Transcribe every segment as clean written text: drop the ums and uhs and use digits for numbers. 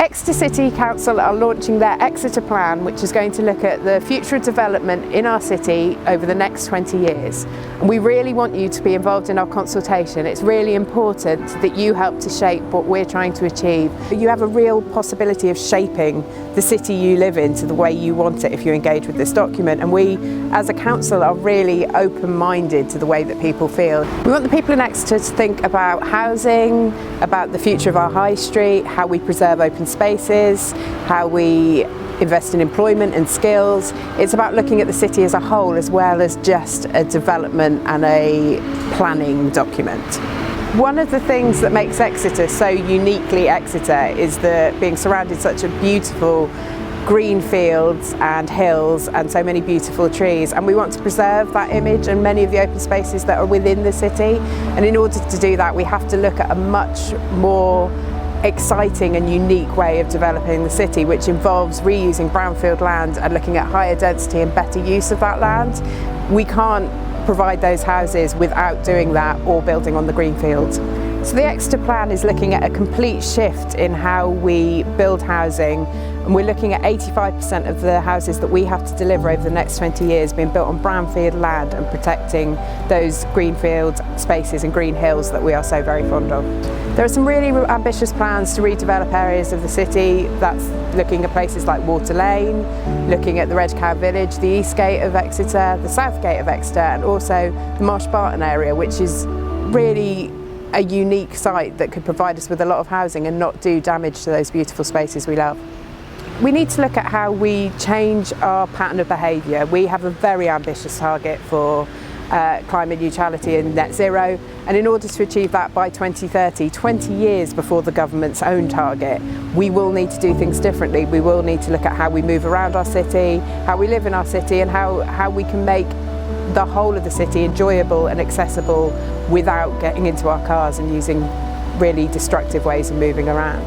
Exeter City Council are launching their Exeter Plan, which is going to look at the future of development in our city over the next 20 years. And we really want you to be involved in our consultation. It's really important that you help to shape what we're trying to achieve. You have a real possibility of shaping the city you live in to the way you want it if you engage with this document. And we, as a council, are really open-minded to the way that people feel. We want the people in Exeter to think about housing, about the future of our high street, how we preserve open spaces, how we invest in employment and skills. It's about looking at the city as a whole as well as just a development and a planning document. One of the things that makes Exeter so uniquely Exeter is being surrounded such a beautiful green fields and hills and so many beautiful trees, and we want to preserve that image and many of the open spaces that are within the city. And in order to do that, we have to look at a much more exciting and unique way of developing the city, which involves reusing brownfield land and looking at higher density and better use of that land. We can't provide those houses without doing that or building on the greenfield. So the Exeter Plan is looking at a complete shift in how we build housing, and we're looking at 85% of the houses that we have to deliver over the next 20 years being built on brownfield land and protecting those greenfield spaces and green hills that we are so very fond of. There are some really ambitious plans to redevelop areas of the city. That's looking at places like Water Lane, looking at the Red Cow Village, the East Gate of Exeter, the South Gate of Exeter, and also the Marsh Barton area, which is really a unique site that could provide us with a lot of housing and not do damage to those beautiful spaces we love. We need to look at how we change our pattern of behaviour. We have a very ambitious target for climate neutrality and net zero, and in order to achieve that by 2030, 20 years before the government's own target, we will need to do things differently. We will need to look at how we move around our city, how we live in our city, and how we can make the whole of the city enjoyable and accessible without getting into our cars and using really destructive ways of moving around.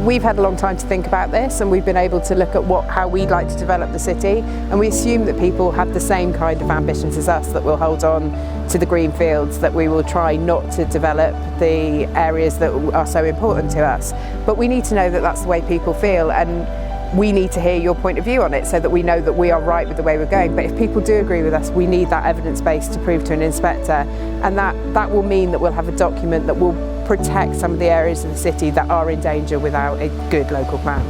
We've had a long time to think about this, and we've been able to look at how we'd like to develop the city, and we assume that people have the same kind of ambitions as us, that we'll hold on to the green fields, that we will try not to develop the areas that are so important to us. But we need to know that that's the way people feel, and we need to hear your point of view on it so that we know that we are right with the way we're going. But if people do agree with us, we need that evidence base to prove to an inspector, and that will mean that we'll have a document that will protect some of the areas of the city that are in danger without a good local plan.